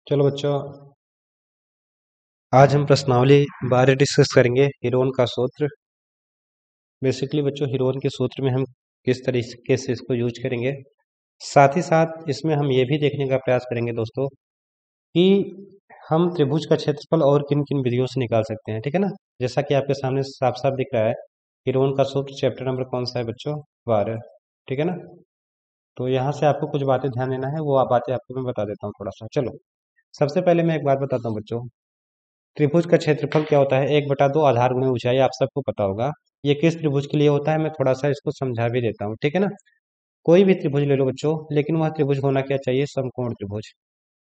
चलो बच्चों, आज हम प्रश्नावली 12 डिस्कस करेंगे। हीरोन का सूत्र। बेसिकली बच्चों, हीरोन के सूत्र में हम किस तरीके से इसको यूज करेंगे, साथ ही साथ इसमें हम ये भी देखने का प्रयास करेंगे दोस्तों कि हम त्रिभुज का क्षेत्रफल और किन किन विधियों से निकाल सकते हैं। ठीक है ना। जैसा कि आपके सामने साफ साफ दिख रहा है, हीरोन का सूत्र चैप्टर नंबर कौन सा है बच्चों? 12। ठीक है ना। तो यहाँ से आपको कुछ बातें ध्यान देना है, वो बातें आपको मैं बता देता हूँ थोड़ा सा। चलो, सबसे पहले मैं एक बात बताता हूँ बच्चों। त्रिभुज का क्षेत्रफल क्या होता है? 1/2 आधार गुणे ऊंचाई। आप सबको पता होगा ये किस त्रिभुज के लिए होता है। मैं थोड़ा सा इसको समझा भी देता हूँ। ठीक है ना। कोई भी त्रिभुज ले लो बच्चों, लेकिन वह त्रिभुज होना क्या चाहिए? समकोण त्रिभुज।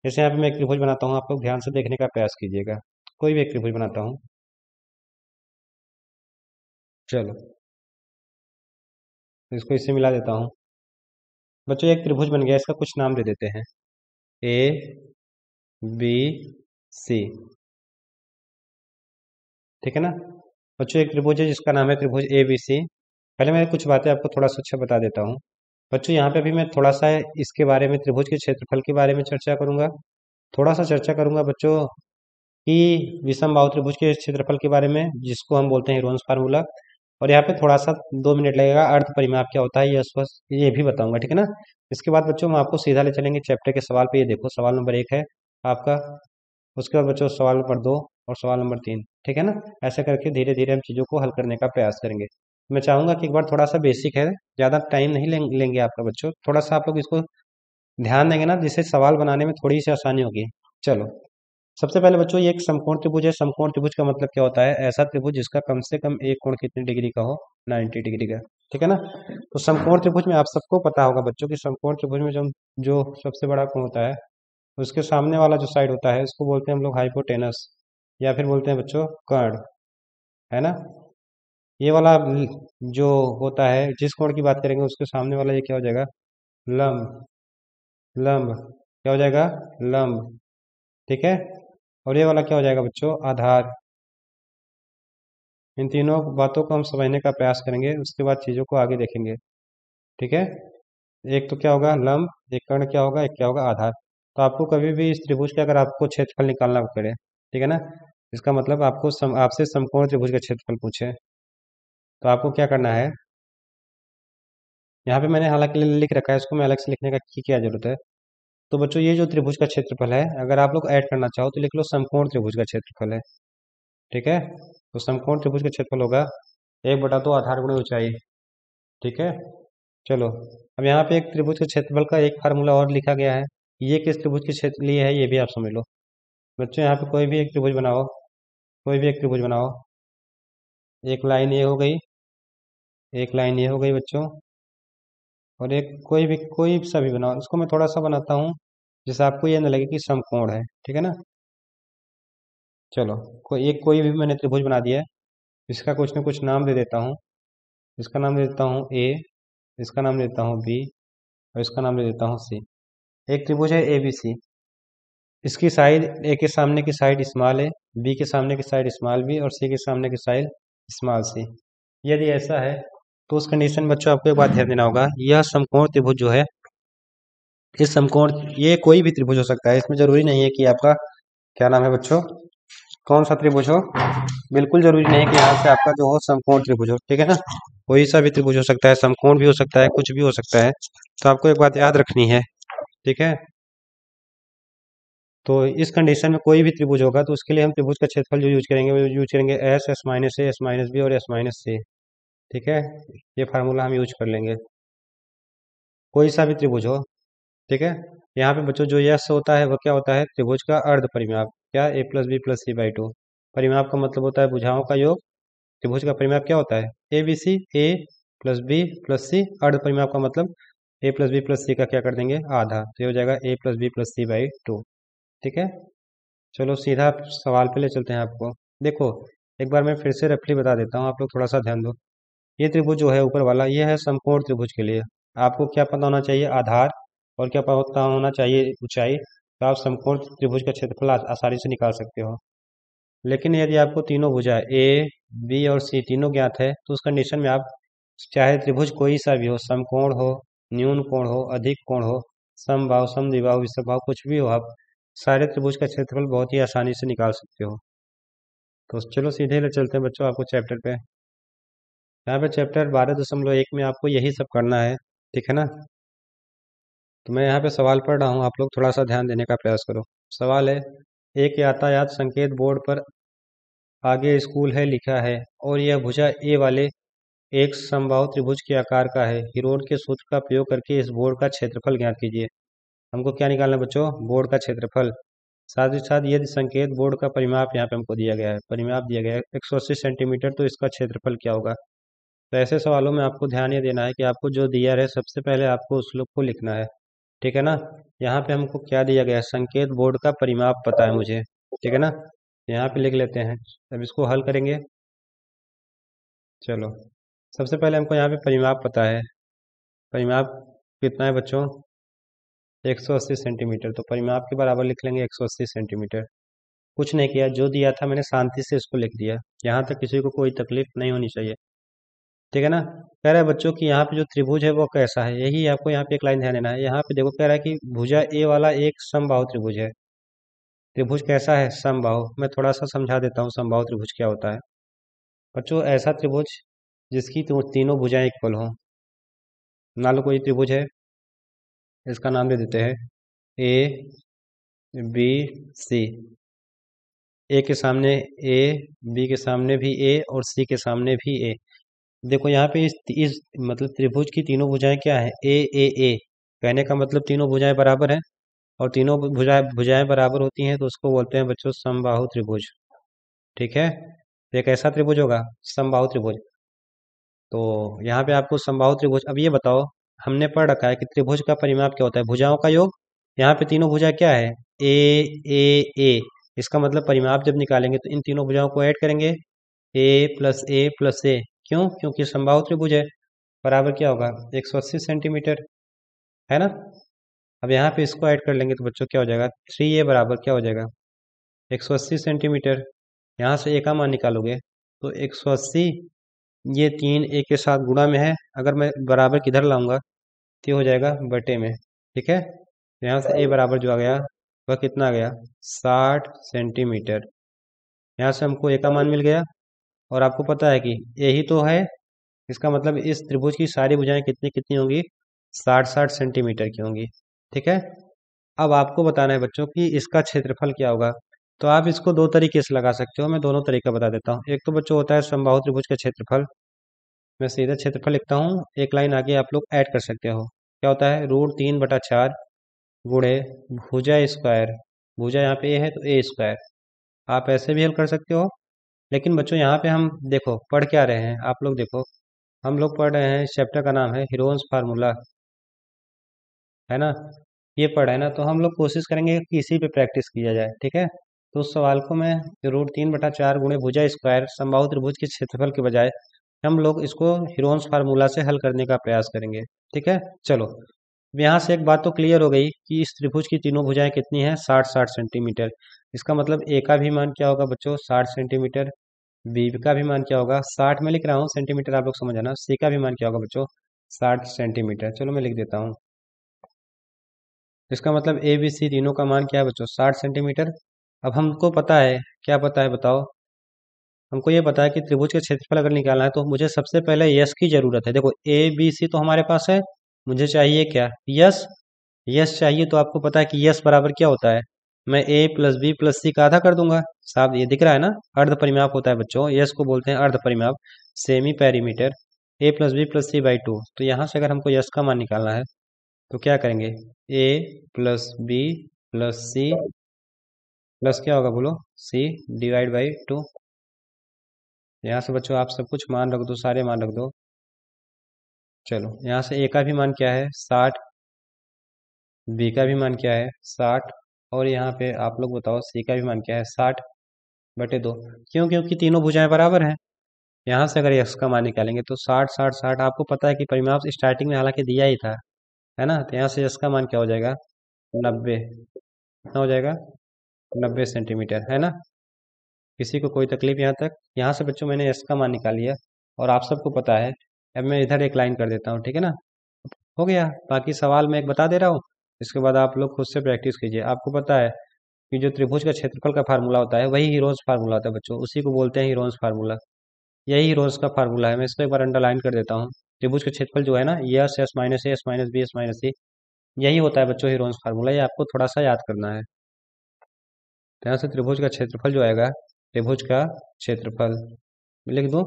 जैसे यहाँ पे मैं एक त्रिभुज बनाता हूँ, आप लोग ध्यान से देखने का प्रयास कीजिएगा। कोई भी एक त्रिभुज बनाता हूँ। चलो, इसको इससे मिला देता हूँ। बच्चों, एक त्रिभुज बन गया, इसका कुछ नाम दे देते हैं। A B C. ठीक है ना। बच्चों, एक त्रिभुज है जिसका नाम है त्रिभुज ए बी सी। पहले मैं कुछ बातें आपको थोड़ा सा अच्छा बता देता हूँ। बच्चों, यहाँ पे अभी मैं थोड़ा सा इसके बारे में, त्रिभुज के क्षेत्रफल के बारे में चर्चा करूंगा। थोड़ा सा चर्चा करूंगा बच्चों कि विषम बाहु त्रिभुज के क्षेत्रफल के बारे में, जिसको हम बोलते हैं हीरोन्स फार्मूला। और यहाँ पे थोड़ा सा 2 मिनट लगेगा, अर्ध परिमाप क्या होता है ये स्पष्ट ये भी बताऊंगा। ठीक है ना। इसके बाद बच्चों हम आपको सीधा ले चलेंगे चैप्टर के सवाल पे। ये देखो, सवाल नंबर 1 है आपका। उसके बाद बच्चों सवाल नंबर 2 और सवाल नंबर 3। ठीक है ना। ऐसे करके धीरे धीरे हम चीज़ों को हल करने का प्रयास करेंगे। मैं चाहूंगा कि एक बार थोड़ा सा बेसिक है, ज़्यादा टाइम नहीं लेंगे आपका बच्चों। थोड़ा सा आप लोग इसको ध्यान देंगे ना, जिससे सवाल बनाने में थोड़ी सी आसानी होगी। चलो, सबसे पहले बच्चों ये एक समकोण त्रिभुज है। समकोण त्रिभुज का मतलब क्या होता है? ऐसा त्रिभुज जिसका कम से कम एक कोण कितनी डिग्री का हो? 90 डिग्री का। ठीक है ना। तो समकोण त्रिभुज में आप सबको पता होगा बच्चों कि समकोण त्रिभुज में जो जो सबसे बड़ा कोण होता है, उसके सामने वाला जो साइड होता है, उसको बोलते हैं हम लोग हाइपोटेनस, या फिर बोलते हैं बच्चों कर्ण। है ना। ये वाला जो होता है, जिस कोण की बात करेंगे उसके सामने वाला ये क्या हो जाएगा? लंब। लंब क्या हो जाएगा? लंब। ठीक है। और ये वाला क्या हो जाएगा बच्चों? आधार। इन तीनों बातों को हम समझने का प्रयास करेंगे, उसके बाद चीज़ों को आगे देखेंगे। ठीक है। एक तो क्या होगा? लंब। एक कर्ण क्या होगा? एक क्या होगा? आधार। तो आपको कभी भी इस त्रिभुज के अगर आपको क्षेत्रफल निकालना पड़े, ठीक है ना, इसका मतलब आपको आपसे समकोण त्रिभुज का क्षेत्रफल पूछे, तो आपको क्या करना है? यहाँ पे मैंने हालांकि लिख रखा है, इसको मैं अलग से लिखने का की क्या जरूरत है? तो बच्चों, ये जो त्रिभुज का क्षेत्रफल है, अगर आप लोग ऐड करना चाहो तो लिख लो समकोण त्रिभुज का क्षेत्रफल है। ठीक है। तो समकोण त्रिभुज का क्षेत्रफल होगा 1/2 आधार गुणे ऊंचाई। ठीक है। चलो, अब यहाँ पे एक त्रिभुज के क्षेत्रफल का एक फार्मूला और लिखा गया है। ये किस त्रिभुज के क्षेत्र लिए है ये भी आप समझ लो। बच्चों, यहाँ पे कोई भी एक त्रिभुज बनाओ। कोई भी एक त्रिभुज बनाओ। एक लाइन ये हो गई, एक लाइन ये हो गई बच्चों, और एक कोई सा भी बनाओ। इसको मैं थोड़ा सा बनाता हूँ जिससे आपको ये न लगे कि समकोण है। ठीक है ना। चलो, कोई भी मैंने त्रिभुज बना दिया है। इसका कुछ न कुछ नाम दे देता हूँ। इसका नाम दे देता हूँ ए, इसका नाम दे देता हूँ बी, और इसका नाम दे देता हूँ सी। एक त्रिभुज है ए बी सी। इसकी साइड, ए के सामने की साइड स्मॉल है, बी के सामने की साइड स्मॉल बी, और सी के सामने की साइड स्मॉल सी। यदि ऐसा है तो उस कंडीशन में बच्चों आपको एक बात ध्यान देना होगा। यह समकोण त्रिभुज जो है, इस समकोण, ये कोई भी त्रिभुज हो सकता है। इसमें जरूरी नहीं है कि आपका क्या नाम है बच्चों, कौन सा त्रिभुज हो। बिल्कुल जरूरी नहीं है कि यहाँ से आपका जो हो समकोण त्रिभुज हो। ठीक है ना। कोई सा भी त्रिभुज हो सकता है, समकोण भी हो सकता है, कुछ भी हो सकता है। तो आपको एक बात याद रखनी है। ठीक है। तो इस कंडीशन में कोई भी त्रिभुज होगा तो उसके लिए हम त्रिभुज का क्षेत्रफल जो यूज करेंगे वो यूज करेंगे S, S minus A, S minus B और एस माइनस सी। ठीक है। ये फार्मूला हम यूज कर लेंगे, कोई सा भी त्रिभुज हो। ठीक है। यहाँ पे बच्चों जो यस होता है वो क्या होता है? त्रिभुज का अर्ध परिमाप। क्या? A plus B plus C by two. परिमाप का मतलब होता है भुजाओं का योग। त्रिभुज का परिमाप क्या होता है? A B C. A plus B plus C. अर्ध परिमाप का मतलब A plus B plus C का क्या कर देंगे? आधा। तो ये हो जाएगा A plus B plus C by two. ठीक है। चलो, सीधा सवाल पे ले चलते हैं आपको। देखो, एक बार मैं फिर से रफली बता देता हूँ, आप लोग थोड़ा सा ध्यान दो। ये त्रिभुज जो है ऊपर वाला, ये है समकोण त्रिभुज के लिए। आपको क्या पता होना चाहिए? आधार। और क्या पता होना चाहिए? ऊंचाई। तो आप समकोण त्रिभुज का क्षेत्रफल आसानी से निकाल सकते हो। लेकिन यदि आपको तीनों भुजा ए बी और सी तीनों ज्ञात है, तो उस कंडीशन में आप चाहे त्रिभुज कोई सा भी हो, समकोण हो, न्यून कोण हो, अधिक कोण हो, समबाहु, समद्विबाहु, विषमबाहु, कुछ भी हो, आप सारे त्रिभुज का क्षेत्रफल बहुत ही आसानी से निकाल सकते हो। तो चलो सीधे ले चलते हैं बच्चों आपको चैप्टर पे। यहाँ पे चैप्टर 12.1 में आपको यही सब करना है, ठीक है ना। तो मैं यहाँ पे सवाल पढ़ रहा हूँ, आप लोग थोड़ा सा ध्यान देने का प्रयास करो। सवाल है, एक यातायात संकेत बोर्ड पर आगे स्कूल है लिखा है और यह भुजा ए वाले एक समबाहु त्रिभुज के आकार का है। हिरोन के सूत्र का प्रयोग करके इस बोर्ड का क्षेत्रफल ज्ञात कीजिए। हमको क्या निकालना है बच्चों? बोर्ड का क्षेत्रफल। साथ ही साथ यदि संकेत बोर्ड का परिमाप यहाँ पे हमको दिया गया है, परिमाप दिया गया है 180 सेंटीमीटर, तो इसका क्षेत्रफल क्या होगा? तो ऐसे सवालों में आपको ध्यान ये देना है कि आपको जो दिया है सबसे पहले आपको उस लोग को लिखना है, ठीक है ना। यहाँ पे हमको क्या दिया गया है? संकेत बोर्ड का परिमाप पता है मुझे, ठीक है ना। यहाँ पे लिख लेते हैं, अब इसको हल करेंगे। चलो, सबसे पहले हमको यहाँ पे परिमाप पता है। परिमाप कितना है बच्चों? 180 सेंटीमीटर। तो परिमाप के बराबर लिख लेंगे 180 सेंटीमीटर। कुछ नहीं किया, जो दिया था मैंने शांति से इसको लिख दिया। यहाँ तक किसी को कोई तकलीफ नहीं होनी चाहिए, ठीक है ना। कह रहा है बच्चों कि यहाँ पे जो त्रिभुज है वो कैसा है, यही आपको यहाँ पे एक लाइन ध्यान देना है। यहाँ पे देखो कह रहा है कि भुजा ए वाला एक समबाहु त्रिभुज है। त्रिभुज कैसा है? समबाहु। मैं थोड़ा सा समझा देता हूँ समबाहु त्रिभुज क्या होता है। बच्चों, ऐसा त्रिभुज जिसकी तीनों भुजाएं इक्वल हों। मान लो कोई त्रिभुज है, इसका नाम दे देते हैं ए बी सी। ए के सामने ए, बी के सामने भी ए और सी के सामने भी ए। देखो यहाँ पे इस मतलब त्रिभुज की तीनों भुजाएं क्या है? ए। कहने का मतलब तीनों भुजाएं बराबर हैं, और तीनों भुजाएं बराबर होती हैं तो उसको बोलते हैं बच्चों समबाहु त्रिभुज, ठीक है। तो एक ऐसा त्रिभुज होगा समबाहु त्रिभुज। तो यहाँ पे आपको समबाहु त्रिभुज, अब ये बताओ, हमने पढ़ रखा है कि त्रिभुज का परिमाप क्या होता है? भुजाओं का योग। यहाँ पे तीनों भुजा क्या है? ए। इसका मतलब परिमाप जब निकालेंगे तो इन तीनों भुजाओं को ऐड करेंगे, ए प्लस ए। क्यों? क्योंकि समबाहु त्रिभुज है। बराबर क्या होगा? 180 सेंटीमीटर, है ना। अब यहाँ पे इसको ऐड कर लेंगे तो बच्चों क्या हो जाएगा? 3a बराबर क्या हो जाएगा? 180 सेंटीमीटर। यहाँ से ए का मान निकालोगे तो 180, ये 3 ए के साथ गुणा में है, अगर मैं बराबर किधर लाऊंगा तो ये हो जाएगा बटे में, ठीक है। यहाँ से ए बराबर जो आ गया वह कितना आ गया? 60 सेंटीमीटर। यहाँ से हमको ए का मान मिल गया, और आपको पता है कि ए ही तो है, इसका मतलब इस त्रिभुज की सारी भुजाएं कितनी कितनी होंगी? 60-60 सेंटीमीटर की होंगी, ठीक है। अब आपको बताना है बच्चों कि इसका क्षेत्रफल क्या होगा। तो आप इसको दो तरीके से लगा सकते हो, मैं दोनों तरीका बता देता हूँ। एक तो बच्चों होता है समबाहु त्रिभुज का क्षेत्रफल। मैं सीधा क्षेत्रफल लिखता हूँ, एक लाइन आगे आप लोग ऐड कर सकते हो। क्या होता है? √3/4 गुणे भुजा स्क्वायर। भुजा यहाँ पे ए है तो ए स्क्वायर। आप ऐसे भी हल कर सकते हो, लेकिन बच्चों यहाँ पे हम देखो पढ़ क्या रहे हैं, आप लोग देखो, हम लोग पढ़ रहे हैं, चैप्टर का नाम है हीरोन्स फार्मूला, है ना। ये पढ़ा है ना, तो हम लोग कोशिश करेंगे कि इसी पे प्रैक्टिस किया जाए, ठीक है। तो उस सवाल को मैं √3/4 गुणे भुजा स्क्वायर समबाहु त्रिभुज के क्षेत्रफल के बजाय हम लोग इसको हीरोन्स फार्मूला से हल करने का प्रयास करेंगे, ठीक है। चलो, अब यहाँ से एक बात तो क्लियर हो गई कि इस त्रिभुज की तीनों भुजाएं कितनी हैं? 60-60 सेंटीमीटर। इसका मतलब ए का भी मान क्या होगा बच्चों? 60 सेंटीमीटर। बी का भी मान क्या होगा? 60 में लिख रहा हूँ, सेंटीमीटर आप लोग समझ आना। सी का भी मान क्या होगा बच्चों? 60 सेंटीमीटर। चलो मैं लिख देता हूँ। इसका मतलब ए बी सी तीनों का मान क्या है बच्चों? 60 सेंटीमीटर। अब हमको पता है, क्या पता है बताओ? हमको ये पता है कि त्रिभुज का क्षेत्रफल अगर निकालना है तो मुझे सबसे पहले यस की जरूरत है। देखो ए बी सी तो हमारे पास है, मुझे चाहिए क्या? यस। यस चाहिए, तो आपको पता है कि यस बराबर क्या होता है? मैं ए प्लस बी प्लस सी का आधा कर दूंगा। साहब ये दिख रहा है ना, अर्ध परिमाप होता है बच्चों, यस को बोलते हैं अर्ध परिमाप, सेमी पेरीमीटर। a+b+c/2। तो यहाँ से अगर हमको यस का मान निकालना है तो क्या करेंगे? a+b+c प्लस क्या होगा बोलो? c/2। यहाँ से बच्चों आप सब कुछ मान रख दो, सारे मान रख दो। चलो, यहाँ से a का भी मान क्या है? 60। b का भी मान क्या है? 60। और यहाँ पे आप लोग बताओ c का भी मान क्या है? 60/2। क्यों? क्योंकि तीनों भुजाएं बराबर हैं। यहाँ से अगर x का मान निकालेंगे तो 60-60-60। आपको पता है कि परिमाप स्टार्टिंग में हालांकि दिया ही था, है ना। तो यहाँ से x का मान क्या हो जाएगा? 90। कितना हो जाएगा? 90 सेंटीमीटर, है ना। किसी को कोई तकलीफ यहाँ तक? यहाँ से बच्चों मैंने s का मान निकाल लिया, और आप सबको पता है। अब मैं इधर एक लाइन कर देता हूँ, ठीक है ना। हो गया। बाकी सवाल मैं एक बता दे रहा हूँ, इसके बाद आप लोग खुद से प्रैक्टिस कीजिए। आपको पता है कि जो त्रिभुज का क्षेत्रफल का फार्मूला होता है वही हीरोज फार्मूला होता है बच्चों, उसी को बोलते हैं हीरोज फार्मूला। यही हीरोज का फार्मूला है। मैं इसको एक बार अंडरलाइन कर देता हूँ। त्रिभुज का क्षेत्रफल जो है ना, S S minus A S minus B S minus C, यही होता है बच्चों हीरोज फार्मूला। ये आपको थोड़ा सा याद करना है। तो यहाँ से त्रिभुज का क्षेत्रफल जो आएगा, त्रिभुज का क्षेत्रफल लिख दो।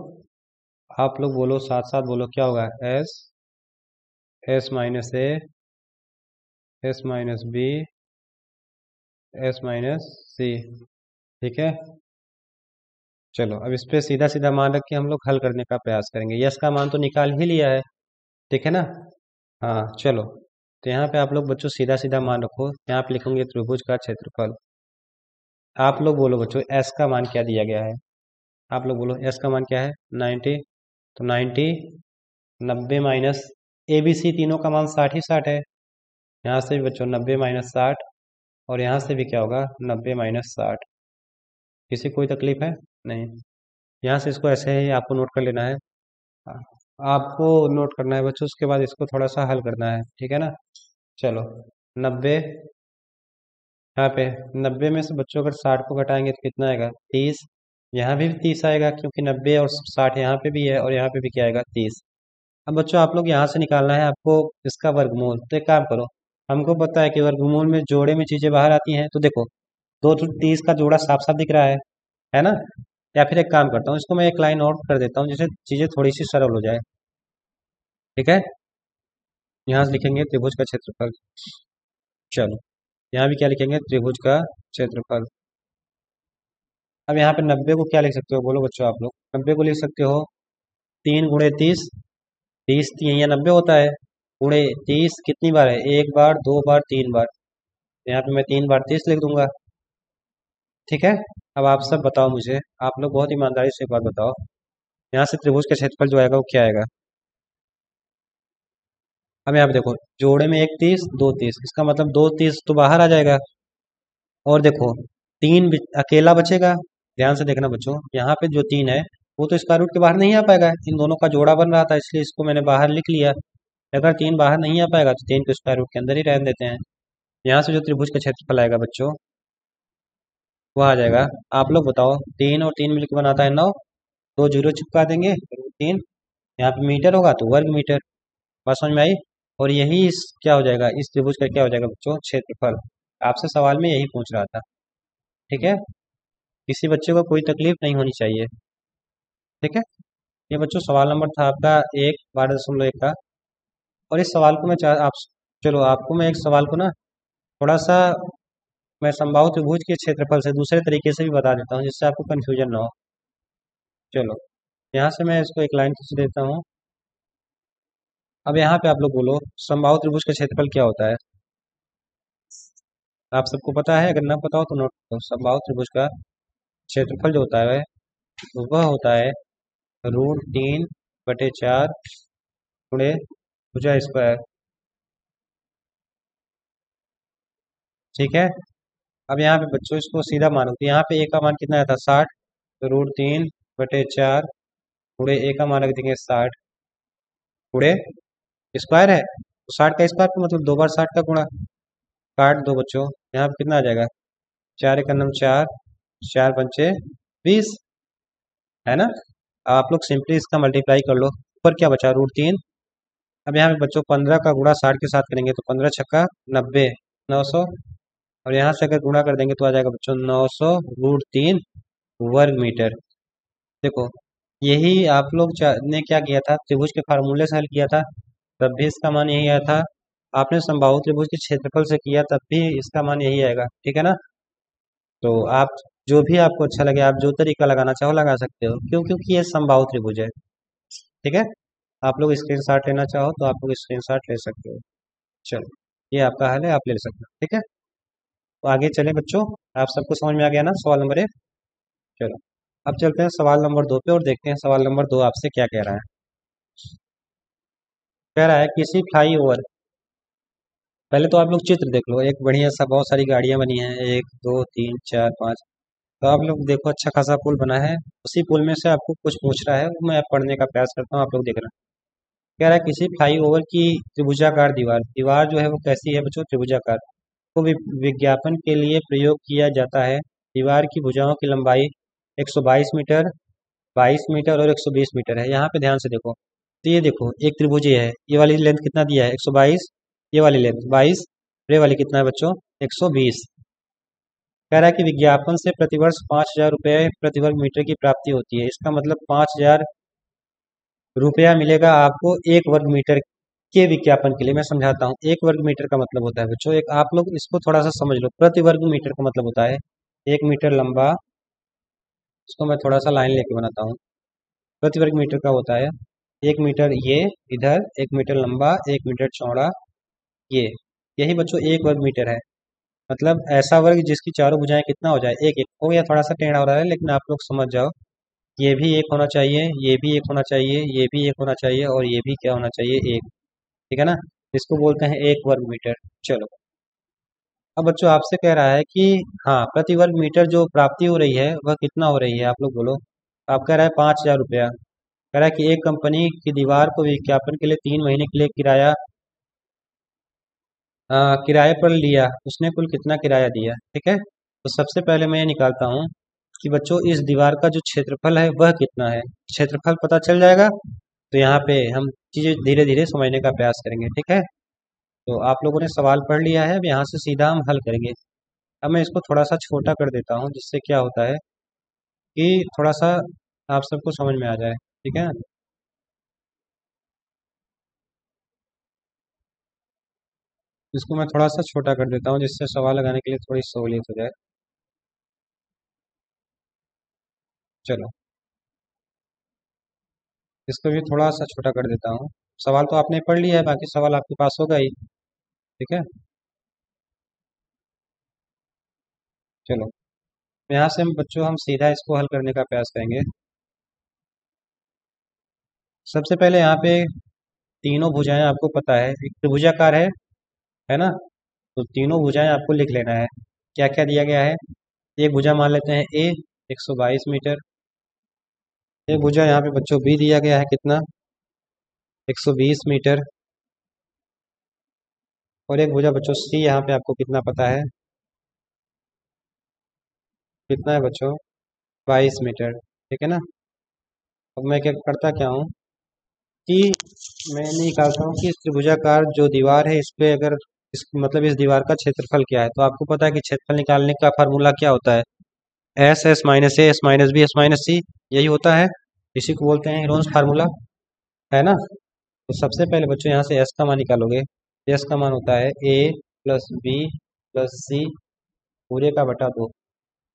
आप लोग बोलो, साथ साथ बोलो, क्या होगा? S S minus A S minus B S minus C. ठीक है, चलो अब इस पे सीधा सीधा मान रख के हम लोग हल करने का प्रयास करेंगे। यस का मान तो निकाल ही लिया है, ठीक है ना? हाँ चलो, तो यहाँ पे आप लोग बच्चों सीधा सीधा मान रखो। यहाँ पे लिखोगे त्रिभुज का क्षेत्रफल। आप लोग बोलो बच्चों, एस का मान क्या दिया गया है? आप लोग बोलो एस का मान क्या है? 90। तो 90, 90 माइनस ए बी सी तीनों का मान 60 ही 60 है। यहाँ से भी बच्चों 90 माइनस 60, और यहाँ से भी क्या होगा? 90 माइनस 60। किसी कोई तकलीफ है? नहीं। यहाँ से इसको ऐसे ही आपको नोट कर लेना है। आपको नोट करना है बच्चों, उसके बाद इसको थोड़ा सा हल करना है, ठीक है ना? चलो, 90, यहाँ पे 90 में से बच्चों अगर 60 को घटाएंगे तो कितना आएगा? 30। यहाँ भी 30 आएगा, क्योंकि 90 और 60 यहाँ पे भी है, और यहाँ पे भी क्या आएगा? 30। अब बच्चों आप लोग यहाँ से निकालना है आपको इसका वर्गमूल। तो एक काम करो, हमको पता है कि वर्गमूल में जोड़े में चीजें बाहर आती हैं। तो देखो, 2 तो 30 का जोड़ा साफ साफ दिख रहा है ना? या फिर एक काम करता हूँ, इसको मैं एक लाइन और कर देता हूँ, जिससे चीजें थोड़ी सी सरल हो जाए। ठीक है, यहाँ से लिखेंगे त्रिभुज का क्षेत्रफल। चलो, यहाँ भी क्या लिखेंगे? त्रिभुज का क्षेत्रफल। अब यहाँ पे 90 को क्या लिख सकते हो? बोलो बच्चों आप लोग। 90 को लिख सकते हो 3 × 30। 30 या 90 होता है, गुणे 30 कितनी बार है? एक बार, दो बार, 3 बार। यहाँ पे मैं 3 बार 30 लिख दूंगा। ठीक है, अब आप सब बताओ मुझे, आप लोग बहुत ईमानदारी से एक बात बताओ, यहाँ से त्रिभुज का क्षेत्रफल जो आएगा वो क्या आएगा? अब यहाँ पे देखो, जोड़े में एक 30, दो 30, इसका मतलब 2 30 तो बाहर आ जाएगा। और देखो, अकेला बचेगा। ध्यान से देखना बच्चों, यहाँ पे जो 3 है वो तो स्क्वायर रूट के बाहर नहीं आ पाएगा। इन दोनों का जोड़ा बन रहा था, इसलिए इसको मैंने बाहर लिख लिया। अगर 3 बाहर नहीं आ पाएगा तो 3 को स्क्वायर रूट के अंदर ही रहने देते हैं। यहाँ से जो त्रिभुज का क्षेत्रफल आएगा बच्चों, वो आ जाएगा। आप लोग बताओ, 3 और 3 मिलकर बनाता है 9। 2 जीरो चिपका देंगे, 3। यहाँ पे मीटर होगा तो वर्ग मीटर। बात समझ में आई? और यही क्या हो जाएगा? इस त्रिभुज का क्या हो जाएगा बच्चों? क्षेत्रफल। आपसे सवाल में यही पूछ रहा था। ठीक है, किसी बच्चे को कोई तकलीफ नहीं होनी चाहिए। ठीक है, ये बच्चों सवाल नंबर था आपका 1 12.1 का। और इस सवाल को मैं चलो आपको मैं एक सवाल को ना थोड़ा सा मैं समबाहु त्रिभुज के क्षेत्रफल से दूसरे तरीके से भी बता देता हूँ, जिससे आपको कंफ्यूजन ना हो। चलो, यहाँ से मैं इसको एक लाइन खींच देता हूँ। अब यहाँ पे आप लोग बोलो, समबाहु त्रिभुज का क्षेत्रफल क्या होता है? आप सबको पता है? अगर ना पता हो तो नोट करो। समबाहु त्रिभुज का क्षेत्रफल जो होता है वह होता है √3/4 गुणे भुजा स्क्वायर। ठीक है, अब यहाँ पे बच्चों इसको सीधा मानो तो यहाँ पे ए का मान कितना आया था? 60। तो √3/4 गुणे ए का मान रख देंगे 60, गुणे स्क्वायर है तो 60 का स्क्वायर का मतलब 2 बार 60 का गुणा। काट दो बच्चों, यहाँ पे कितना आ जाएगा? 4 × 4, 4×5 = 20, है ना? अब आप लोग सिंपली इसका मल्टीप्लाई कर लो। ऊपर क्या बचा? √3। अब यहाँ पे बच्चों 15 का गुणा 60 के साथ करेंगे तो 15×6 = 90, 900। और यहाँ से अगर गुणा कर देंगे तो आ जाएगा बच्चों 900 √3 वर्ग मीटर। देखो, यही आप लोग ने क्या किया था? त्रिभुज के फार्मूले से हल किया था, तब भी इसका मान यही आया था। आपने समबाहु त्रिभुज के क्षेत्रफल से किया, तब भी इसका मान यही आएगा। ठीक है ना? तो आप जो भी आपको अच्छा लगे, आप जो तरीका लगाना चाहो लगा सकते हो। क्यों? क्योंकि ये समबाहु त्रिभुज है। ठीक है, आप लोग स्क्रीनशॉट लेना चाहो तो आप लोग स्क्रीनशॉट ले सकते हो। चलो, ये आपका हल है, आप ले सकते हो। ठीक है, तो आगे चले बच्चों। आप सबको समझ में आ गया ना सवाल नंबर 1? चलो, अब चलते हैं सवाल नंबर 2 पे और देखते हैं सवाल नंबर 2 आपसे क्या कह रहा है। कह रहा है किसी फ्लाई ओवर, पहले तो आप लोग चित्र देख लो। एक बढ़िया सा, बहुत सारी गाड़ियां बनी हैं, 1 2 3 4 5। तो आप लोग देखो, अच्छा खासा पुल बना है। उसी पुल में से आपको कुछ पूछ रहा है, वो मैं पढ़ने का प्रयास करता हूँ, आप लोग देख रहे हैं। कह रहा है किसी फ्लाई ओवर की त्रिभुजाकार दीवार, दीवार जो है वो कैसी है बच्चों? त्रिभुजाकार। को विज्ञापन के लिए प्रयोग किया जाता है। दीवार की भुजाओं की लंबाई 122 मीटर, 22 मीटर और 120 मीटर है। यहाँ पे ध्यान से देखो, तो ये देखो एक त्रिभुज ये है, ये वाली लेंथ कितना दिया है 122, ये वाली लेंथ 22, ये वाली कितना है बच्चों 120। कह रहा है कि विज्ञापन से प्रतिवर्ष 5,000 रुपये प्रति वर्ग मीटर की प्राप्ति होती है। इसका मतलब 5,000 रुपया मिलेगा आपको एक वर्ग मीटर के विज्ञापन के लिए। मैं समझाता हूँ, एक वर्ग मीटर का मतलब होता है बच्चों, एक आप लोग इसको थोड़ा सा समझ लो, प्रति वर्ग मीटर का मतलब होता है 1 मीटर लंबा, इसको मैं थोड़ा सा लाइन लेके बनाता हूँ। प्रति वर्ग मीटर का होता है 1 मीटर ये इधर, 1 मीटर लंबा, 1 मीटर चौड़ा, ये, यही बच्चों एक वर्ग मीटर है। मतलब ऐसा वर्ग जिसकी चारों भुजाएं कितना हो जाए, एक एक हो, या थोड़ा सा टेढ़ा हो रहा है लेकिन आप लोग समझ जाओ, ये भी एक होना चाहिए, ये भी एक होना चाहिए, ये भी एक होना चाहिए, और ये भी क्या होना चाहिए, एक। ठीक है ना, इसको बोलते हैं एक वर्ग मीटर। चलो, अब बच्चों आपसे कह रहा है कि हाँ, प्रति वर्ग मीटर जो प्राप्ति हो रही है वह कितना हो रही है, आप लोग बोलो। आप कह रहा है 5,000 रुपया। कह रहा है कि एक कंपनी की दीवार को विज्ञापन के लिए 3 महीने के लिए किराए पर लिया, उसने कुल कितना किराया दिया। ठीक है, तो सबसे पहले मैं ये निकालता हूँ कि बच्चों इस दीवार का जो क्षेत्रफल है वह कितना है। क्षेत्रफल पता चल जाएगा, तो यहाँ पे हम चीज़ें धीरे धीरे समझने का प्रयास करेंगे। ठीक है, तो आप लोगों ने सवाल पढ़ लिया है, अब यहाँ से सीधा हम हल करेंगे। अब मैं इसको थोड़ा सा छोटा कर देता हूँ, जिससे क्या होता है कि थोड़ा सा आप सबको समझ में आ जाए। ठीक है, इसको मैं थोड़ा सा छोटा कर देता हूँ, जिससे सवाल लगाने के लिए थोड़ी सहूलियत हो जाए। चलो, इसको भी थोड़ा सा छोटा कर देता हूँ। सवाल तो आपने पढ़ लिया है, बाकी सवाल आपके पास होगा ही। ठीक है, चलो, यहाँ से हम बच्चों हम सीधा इसको हल करने का प्रयास करेंगे। सबसे पहले यहाँ पे तीनों भुजाएं आपको पता है, एक त्रिभुजाकार है ना, तो तीनों भुजाएं आपको लिख लेना है। क्या क्या दिया गया है, एक भुजा मान लेते हैं ए, 122 मीटर। एक भुजा यहाँ पे बच्चों बी दिया गया है, कितना 120 मीटर। और एक भुजा बच्चों सी यहाँ पे आपको कितना पता है, कितना है बच्चों 22 मीटर। ठीक है ना, अब मैं क्या करता क्या हूँ कि मैं निकालता हूँ कि इस त्रिभुजाकार जो दीवार है इस पे अगर इस मतलब इस दीवार का क्षेत्रफल क्या है। तो आपको पता है कि क्षेत्रफल निकालने का फार्मूला क्या होता है, S S minus A S minus B S minus C, यही होता है। इसी को बोलते हैं हीरोन्स फार्मूला, है ना। तो सबसे पहले बच्चों यहाँ से एस का मान निकालोगे। एस का मान होता है ए प्लस बी प्लस सी पूरे का बटा 2।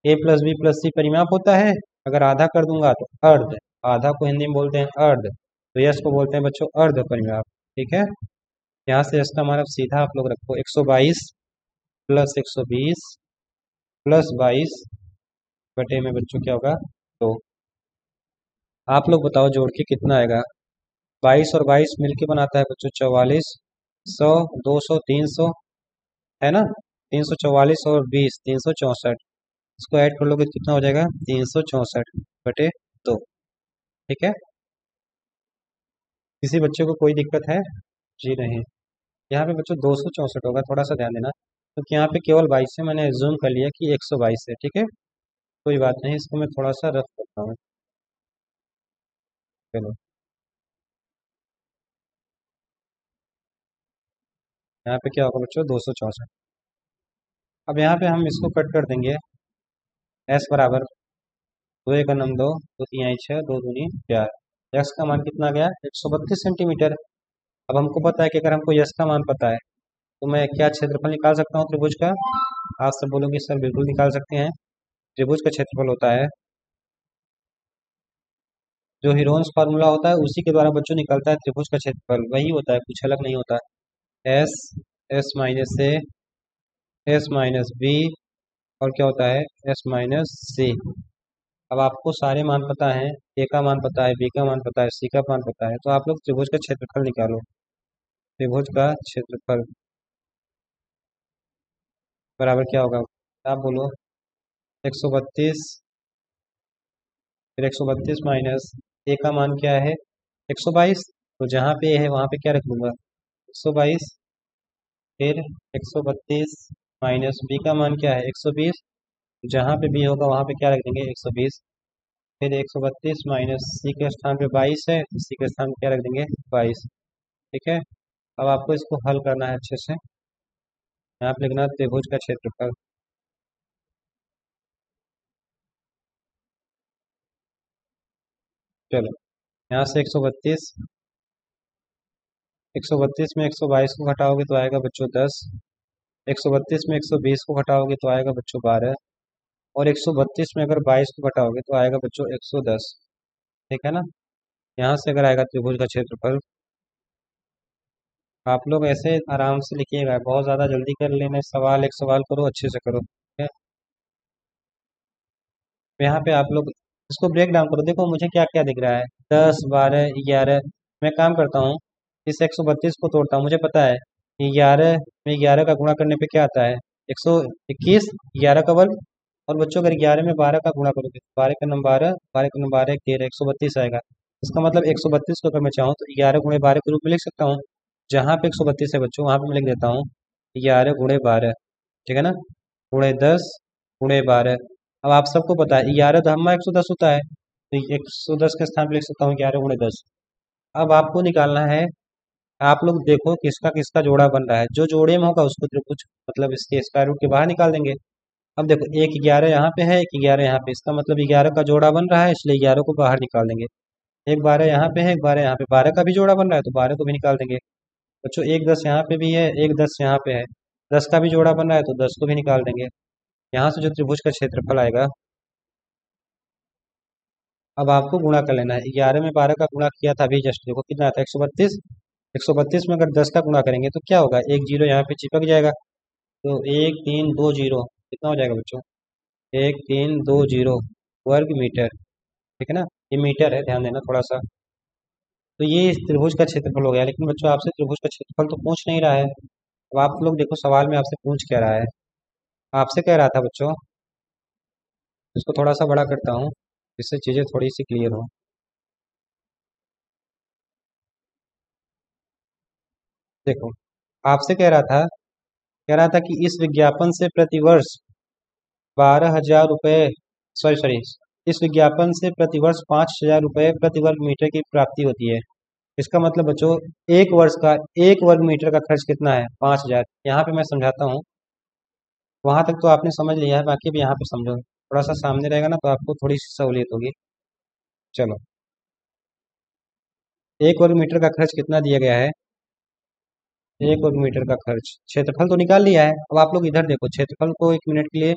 ए प्लस बी प्लस सी परिमाप होता है, अगर आधा कर दूंगा तो अर्ध, आधा को हिंदी में बोलते हैं अर्ध, तो यस को बोलते हैं बच्चों अर्ध परिमाप। ठीक है, यहाँ से इसका मान अब सीधा आप लोग रखो, 122 प्लस 120 प्लस 22 बटे में बच्चों क्या होगा, तो आप लोग बताओ जोड़ के कितना आएगा। 22 और 22 मिलके बनाता है बच्चों 44, 100, 200, 300, है ना। 344 और 20 364, इसको ऐड कर लोगे तो कितना हो जाएगा 364 बटे 2। ठीक है, किसी बच्चे को कोई दिक्कत है, जी नहीं। यहाँ पे बच्चों 264 होगा, थोड़ा सा ध्यान देना, क्योंकि यहाँ पे केवल 22 से मैंने जूम कर लिया कि 122 है। ठीक है, कोई बात नहीं, इसको मैं थोड़ा सा रफ करता हूँ। चलो, यहाँ पे क्या होगा बच्चों 264। अब यहाँ पे हम इसको कट कर देंगे, एस बराबर 2 × 2 2 3 6 2 दूनी 4। यस का मान कितना आ गया 132 सेंटीमीटर। अब हमको पता है कि अगर हमको यस का मान पता है तो मैं क्या क्षेत्रफल निकाल सकता हूँ त्रिभुज का। आप सब बोलोगे सर बिल्कुल निकाल सकते हैं। त्रिभुज का क्षेत्रफल होता है, जो हीरोन्स फार्मूला होता है उसी के द्वारा बच्चों निकलता है त्रिभुज का क्षेत्रफल, वही होता है, कुछ अलग नहीं होता। S, S minus A, S minus B, और क्या होता है एस माइनस सी। अब आपको सारे मान पता है, ए का मान पता है, बी का मान पता है, सी का मान पता है, तो आप लोग त्रिभुज का क्षेत्रफल निकालो। त्रिभुज का क्षेत्रफल बराबर क्या होगा, आप बोलो। 132, फिर 132 माइनस ए का मान क्या है 122, तो जहाँ पे ए है वहाँ पे क्या रख लूंगा 122, फिर 132 माइनस बी का मान क्या है 120, जहाँ पे बी होगा वहाँ पे क्या रख देंगे 120। फिर 132 माइनस सी के स्थान पे 22 है, तो सी के स्थान पे क्या रख देंगे 22। ठीक है, अब आपको इसको हल करना है अच्छे से। यहाँ पे लिखना है त्रिभुज का क्षेत्रफल। चलो, यहाँ से 132, 132 में 122 को घटाओगे तो आएगा बच्चों 10। 132 में 120 को घटाओगे तो आएगा बच्चों 12। और 132 में अगर 22 को घटाओगे तो आएगा बच्चों 110। ठीक है ना। यहाँ से अगर आएगा त्रिभुज का क्षेत्रफल, आप लोग ऐसे आराम से लिखिएगा, बहुत ज़्यादा जल्दी कर लेना, सवाल एक सवाल करो, अच्छे से करो। ठीक है, तो यहाँ पे आप लोग इसको ब्रेक डाउन करो, देखो मुझे क्या क्या दिख रहा है, 10 12 11। मैं काम करता हूँ, इस 132 को तोड़ता हूँ, मुझे पता है कि 11 में 11 का गुणा करने पे क्या आता है 121, 11 का वर्ग। और बच्चों अगर 11 में 12 का गुणा करोगे, 12 का नंबर 12, 12 का नंबर 12 13, 132 आएगा। इसका मतलब 132 को अगर मैं चाहूँ तो 11 × 12 के रूप में लिख सकता हूँ। जहाँ पे 132 है बच्चों वहाँ पे मैं लिख देता हूँ 11 × 12। ठीक है ना, गुणे 10 गुणे 12। अब आप सबको पता है 11 धम्मा 110 होता है, तो 110 के स्थान पे लिख सकता हूँ 11 × 10। अब आपको निकालना है, आप लोग देखो किसका किसका जोड़ा बन रहा है, जो जोड़े में होगा उसको त्रिभुज मतलब इसके स्क्वायर रूट के बाहर निकाल देंगे। अब देखो एक 11 यहाँ पे है, एक 11 यहाँ पे, इसका मतलब 11 का जोड़ा बन रहा है, इसलिए 11 को बाहर निकाल देंगे। एक 12 यहाँ पे है, एक 12 यहाँ पे, 12 का भी जोड़ा बन रहा है तो 12 को भी निकाल देंगे। बच्चों एक 10 यहाँ पे भी है, एक 10 यहाँ पे है, 10 का भी जोड़ा बन रहा है तो 10 को भी निकाल देंगे। यहाँ से जो त्रिभुज का क्षेत्रफल आएगा, अब आपको गुणा कर लेना है। 11 में 12 का गुणा किया था अभी जस्ट, देखो कितना आता है 132। 132 में अगर 10 का गुणा करेंगे तो क्या होगा, एक जीरो यहाँ पे चिपक जाएगा, तो 1320 कितना हो जाएगा बच्चों, 1320 वर्ग मीटर। ठीक है ना, ये मीटर है, ध्यान देना थोड़ा सा। तो ये इस त्रिभुज का क्षेत्रफल हो गया, लेकिन बच्चों आपसे त्रिभुज का क्षेत्रफल तो पूछ नहीं रहा है। अब आप लोग देखो सवाल में आपसे पूछ क्या रहा है, आपसे कह रहा था बच्चों, इसको थोड़ा सा बड़ा करता हूँ जिससे चीज़ें थोड़ी सी क्लियर हो। देखो आपसे कह रहा था कि इस विज्ञापन से प्रतिवर्ष 12,000 रुपये, सॉरी, इस विज्ञापन से प्रतिवर्ष 5,000 रुपये प्रति वर्ग मीटर की प्राप्ति होती है। इसका मतलब बच्चों एक वर्ष का एक वर्ग मीटर का खर्च कितना है 5,000। यहाँ पे मैं समझाता हूँ, वहां तक तो आपने समझ लिया है, बाकी भी यहाँ पे समझो, थोड़ा सा सामने रहेगा ना तो आपको थोड़ी सी सहूलियत होगी। चलो, एक वर्ग मीटर का खर्च कितना दिया गया है, एक वर्ग मीटर का खर्च, क्षेत्रफल तो निकाल लिया है। अब आप लोग इधर देखो, क्षेत्रफल को 1 मिनट के लिए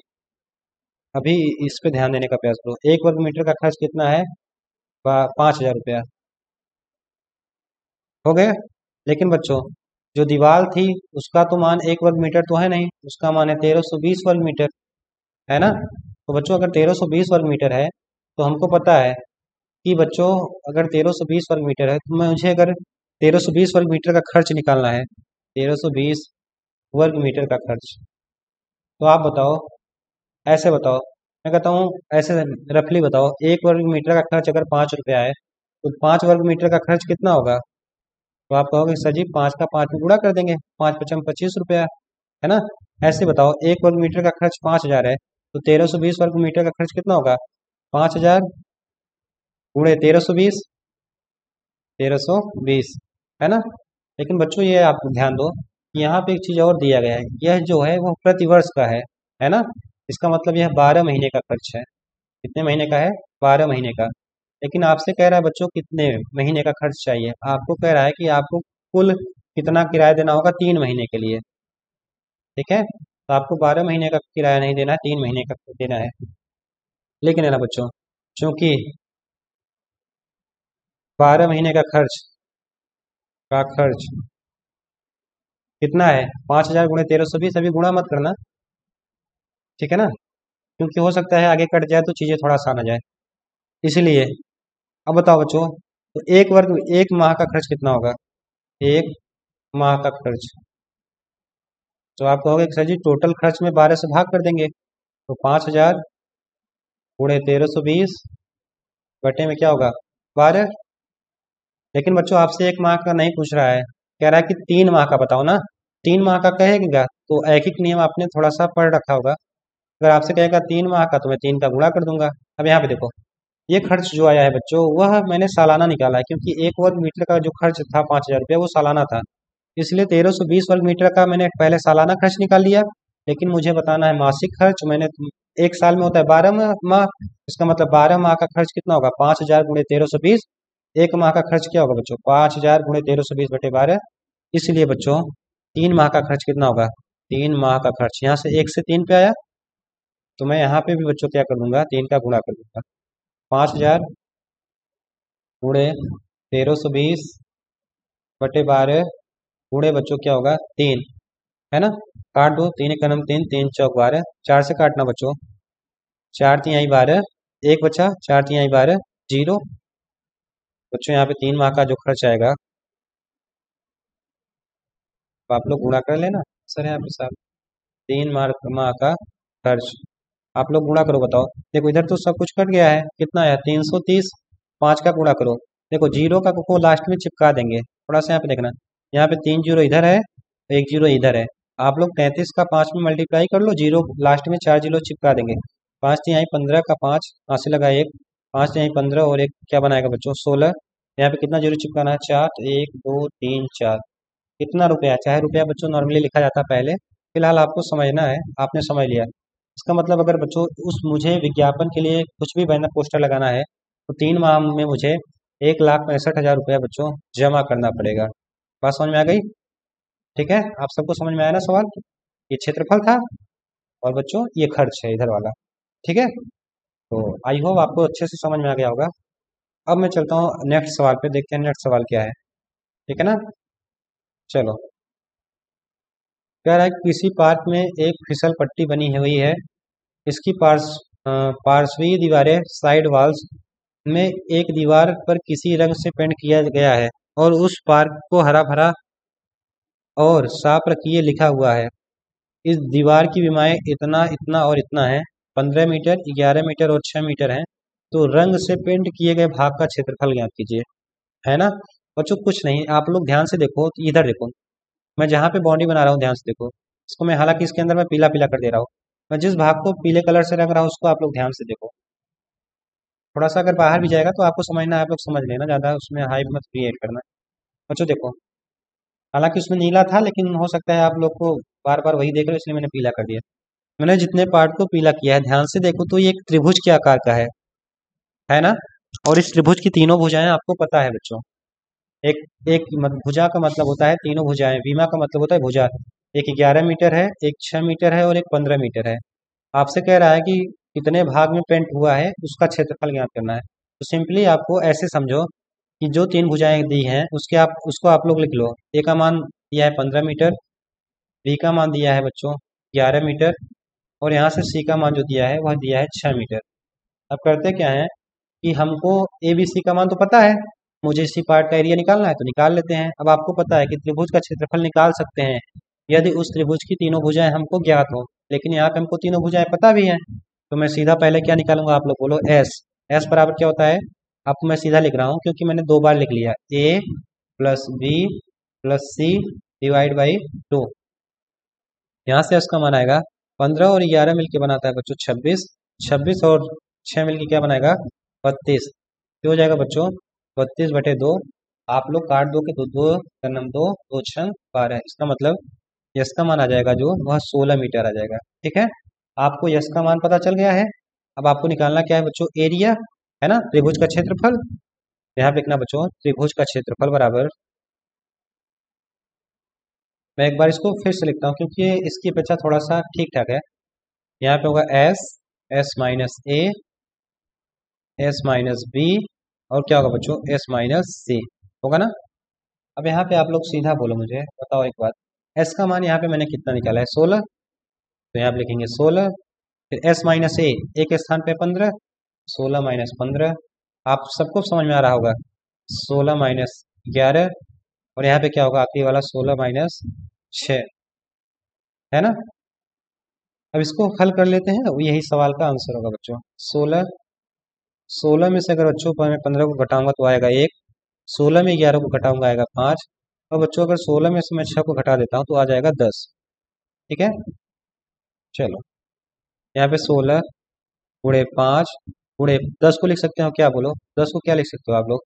अभी इस पे ध्यान देने का प्रयास करो। एक वर्ग मीटर का खर्च कितना है, 5,000 रुपया हो गया। लेकिन बच्चों जो दीवार थी उसका तो मान एक वर्ग मीटर तो है नहीं, उसका मान है 1320 वर्ग मीटर, है ना। तो बच्चों अगर 1320 वर्ग मीटर है तो हमको पता है कि बच्चों अगर 1320 वर्ग मीटर है तो मुझे अगर 1320 वर्ग मीटर का खर्च निकालना है, 1320 वर्ग मीटर का खर्च, तो आप बताओ, ऐसे बताओ, मैं कहता हूँ ऐसे रफली बताओ, एक वर्ग मीटर का खर्च अगर 5 रुपया है तो 5 वर्ग मीटर का खर्च कितना होगा। तो आप कहोगे सर जी 5 का 5 में गुणा कर देंगे, 5×5 = 25 रुपया, है ना। ऐसे बताओ, एक वर्ग मीटर का खर्च 5,000 है तो 1320 वर्ग मीटर का खर्च कितना होगा, 5,000 गुणे 1320, 1320, है ना। लेकिन बच्चों ये आप ध्यान दो कि यहाँ पे एक चीज़ और दिया गया है, यह जो है वो प्रतिवर्ष का है ना। इसका मतलब यह 12 महीने का खर्च है। कितने महीने का है, 12 महीने का। लेकिन आपसे कह रहा है बच्चों कितने महीने का खर्च चाहिए, आपको कह रहा है कि आपको कुल कितना किराया देना होगा 3 महीने के लिए। ठीक है, तो आपको 12 महीने का किराया नहीं देना है, 3 महीने का देना है। लेकिन है ना बच्चों, चूंकि 12 महीने का खर्च कितना है, 5,000 गुणे 1320, अभी गुणा मत करना। ठीक है ना, क्योंकि हो सकता है आगे कट जाए तो चीज़ें थोड़ा आसान आ जाए, इसलिए। अब बताओ बच्चों, तो एक माह का खर्च कितना होगा, एक माह का खर्च, तो आप कहोगे कि सर जी टोटल खर्च में 12 से भाग कर देंगे, तो 5,000 गुणे 1320 बटे में क्या होगा 12। लेकिन बच्चों आपसे एक माह का नहीं पूछ रहा है, कह रहा है कि 3 माह का बताओ ना, 3 माह का कहेगा तो एक एक नियम आपने थोड़ा सा पढ़ रखा होगा। अगर आपसे कहेगा 3 माह का, तो मैं 3 का गुणा कर दूंगा। अब यहाँ पे देखो, ये खर्च जो आया है बच्चों, वह मैंने सालाना निकाला है, क्योंकि 1 वर्ग मीटर का जो खर्च था 5,000 रुपया, वो सालाना था। इसलिए 1320 वर्ग मीटर का मैंने पहले सालाना खर्च निकाल लिया। लेकिन मुझे बताना है मासिक खर्च। मैंने एक साल में होता है 12 माह, इसका मतलब 12 माह का खर्च कितना होगा? 5,000 गुणे 1320। एक माह का खर्च क्या होगा बच्चों? 5,000 गुणे 1320/12। इसलिए बच्चों 3 माह का खर्च कितना होगा? 3 माह का खर्च, यहाँ से 1 से 3 पे आया, तो मैं यहाँ पे भी बच्चों क्या कर दूंगा? 3 का गुणा कर दूंगा। 5,000 गुणे 1320/12 गुणे बच्चों क्या होगा? 3, है ना? काट दो, 3 × 3 = 3, 3 × 4 = 12। 4 से काटना बच्चों, 4×3 = 12, 1 बचा, 4×3 = 12, 0। बच्चों यहाँ पे 3 माह का जो खर्च आएगा, तो आप लोग गुणा कर लेना। सर यहाँ पे साहब 3 माह का खर्च आप लोग गुणा करो, बताओ। देखो इधर तो सब कुछ कट गया है, कितना है? 330। 5 का गुणा करो, देखो जीरो का को लास्ट में चिपका देंगे। थोड़ा सा यहाँ पे देखना, यहाँ पे 3 जीरो इधर है, 1 जीरो इधर है। आप लोग 33 का 5 में मल्टीप्लाई कर लो, जीरो लास्ट में 4 जीरो चिपका देंगे। 5×3 = 15 का 5, हाथ से लगा 1, 5×3 = 15 और एक क्या बनाएगा बच्चों? 16। यहाँ पे कितना जीरो चिपकाना है? 4, 1 2 3 4। कितना रुपया? चाहे रुपया बच्चों नॉर्मली लिखा जाता पहले, फिलहाल आपको समझना है, आपने समझ लिया। इसका मतलब अगर बच्चों उस मुझे विज्ञापन के लिए कुछ भी बैनर पोस्टर लगाना है, तो 3 माह में मुझे 1,65,000 रुपया बच्चों जमा करना पड़ेगा। बात समझ में आ गई? ठीक है, आप सबको समझ में आया ना सवाल? ये क्षेत्रफल था और बच्चों ये खर्च है इधर वाला। ठीक है, तो आई होप आपको अच्छे से समझ में आ गया होगा। अब मैं चलता हूँ नेक्स्ट सवाल पे, देखते हैं नेक्स्ट सवाल क्या है। ठीक है ना? चलो, कह रहा है कि किसी पार्क में एक फिसल पट्टी बनी हुई है। इसकी पार्श्वीय दीवारें, साइड वॉल्स में एक दीवार पर किसी रंग से पेंट किया गया है, और उस पार्क को हरा भरा और साफ रखिए लिखा हुआ है। इस दीवार की विमाएं इतना इतना और इतना है, 15 मीटर, 11 मीटर और 6 मीटर है। तो रंग से पेंट किए गए भाग का क्षेत्रफल ज्ञात कीजिए। है ना बच्चों? कुछ नहीं, आप लोग ध्यान से देखो, तो इधर देखो, मैं जहाँ पे बाउंड्री बना रहा हूँ ध्यान से देखो। इसको मैं, हालांकि इसके अंदर मैं पीला पीला कर दे रहा हूँ, मैं जिस भाग को पीले कलर से रंग रहा हूँ उसको आप लोग ध्यान से देखो। थोड़ा सा अगर बाहर भी जाएगा तो आपको समझना है, आप लोग समझ लेना, ज़्यादा उसमें हाइप मत क्रिएट करना। बच्चों देखो, हालांकि उसमें नीला था, लेकिन हो सकता है आप लोग को बार बार वही देख रहे हो, इसलिए मैंने पीला कर दिया। मैंने जितने पार्ट को पीला किया है ध्यान से देखो, तो ये एक त्रिभुज के आकार का है ना? और इस त्रिभुज की तीनों भुजाएं आपको पता है बच्चों। एक एक भुजा का मतलब होता है तीनों भुजाएं, विमा का मतलब होता है भुजा। एक 11 मीटर है, एक 6 मीटर है और एक 15 मीटर है। आपसे कह रहा है कि कितने भाग में पेंट हुआ है, उसका क्षेत्रफल ज्ञात करना है। तो सिंपली आपको ऐसे समझो कि जो तीन भुजाएं दी हैं उसको आप लोग लिख लो। ए का मान दिया है 15 मीटर, बी का मान दिया है बच्चों 11 मीटर, और यहाँ से सी का मान जो दिया है वह दिया है 6 मीटर। अब करते क्या है कि हमको ए बी सी का मान तो पता है, मुझे इसी पार्ट का एरिया निकालना है, तो निकाल लेते हैं। अब आपको पता है कि त्रिभुज का क्षेत्रफल निकाल सकते हैं यदि उस त्रिभुज की तीनों भुजाएं हमको ज्ञात हो, लेकिन यहाँ पे हमको तीनों भुजाएं पता भी हैं। तो मैं सीधा पहले क्या निकालूंगा? आप लोग बोलो एस। एस बराबर क्या होता है? आपको मैं सीधा लिख रहा हूँ, क्योंकि मैंने 2 बार लिख लिया, A plus B plus C divide by 2। यहाँ से एस का मान आएगा 15 और 11 मिलके बनाता है बच्चों 26। 26 और 6 मिलके क्या बनाएगा? 32। क्या हो जाएगा बच्चों? 32/2। आप लोग काट दो कि दो दो कन्नम दो, दो छंग 12। इसका मतलब यस का मान आ जाएगा जो, वह 16 मीटर आ जाएगा। ठीक है, आपको यस का मान पता चल गया है। अब आपको निकालना क्या है बच्चों? एरिया, है ना? त्रिभुज का क्षेत्रफल। यहाँ पे लिखना बच्चों, त्रिभुज का क्षेत्रफल बराबर, मैं एक बार इसको फिर से लिखता हूँ क्योंकि ये इसकी अपेक्षा थोड़ा सा ठीक ठाक है। यहाँ पे होगा S, S minus A, S minus B, और क्या होगा बच्चों? एस माइनस सी होगा ना? अब यहाँ पे आप लोग सीधा बोलो, मुझे बताओ एक बात, एस का मान यहाँ पे मैंने कितना निकाला है? 16। तो यहाँ पे लिखेंगे 16। फिर एस माइनस ए, ए के स्थान पे 15, 16 माइनस 15। आप सबको समझ में आ रहा होगा, 16 माइनस 11, और यहाँ पे क्या होगा? आखिरी वाला 16 माइनस 6, है ना? अब इसको हल कर लेते हैं, यही सवाल का आंसर होगा बच्चों। 16, 16 में से अगर बच्चों पर मैं 15 को घटाऊंगा तो आएगा 1, 16 में 11 को घटाऊंगा आएगा 5, और बच्चों अगर 16 में से मैं 6 को घटा देता हूँ तो आ जाएगा 10। ठीक है। चलो, यहाँ पे 16 गुणे 5 गुणे 10 को लिख सकते हो क्या, बोलो 10 को क्या लिख सकते हो आप लोग?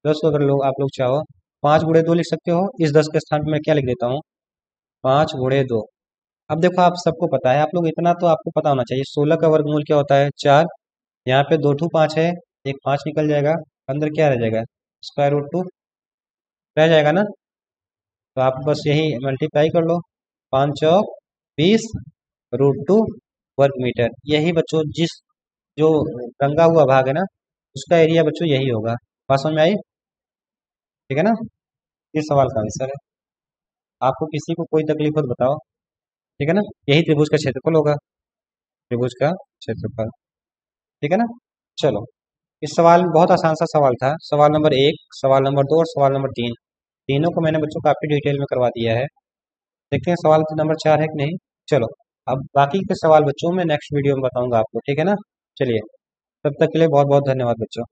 10 को अगर लोग आप लोग चाहो 5 गुणे 2 लिख सकते हो। इस 10 के स्थान पे मैं क्या लिख देता हूँ, 5 गुणे 2। अब देखो आप सबको पता है, आप लोग इतना तो आपको पता होना चाहिए, 16 का वर्गमूल क्या होता है, 4। यहाँ पे 2 5 है, एक 5 निकल जाएगा, अंदर क्या रह जाएगा, √2 रह जाएगा ना। तो आप बस यही मल्टीप्लाई कर लो, 5 चौक 20 √2 वर्ग मीटर। यही बच्चों जिस जो रंगा हुआ भाग है ना, उसका एरिया बच्चों यही होगा। बात समझ में आई? ठीक है ना, ये सवाल का आंसर है। आपको किसी को कोई तकलीफ हो तो बताओ, ठीक है ना। यही त्रिभुज का क्षेत्रफल होगा, त्रिभुज का क्षेत्रफल, ठीक है ना। चलो, इस सवाल बहुत आसान सा सवाल था, सवाल नंबर 1, सवाल नंबर 2 और सवाल नंबर 3, तीनों को मैंने बच्चों काफी डिटेल में करवा दिया है। देखते हैं सवाल नंबर 4 है कि नहीं। चलो, अब बाकी के सवाल बच्चों में नेक्स्ट वीडियो में बताऊंगा आपको, ठीक है ना। चलिए, तब तक के लिए बहुत बहुत धन्यवाद बच्चों।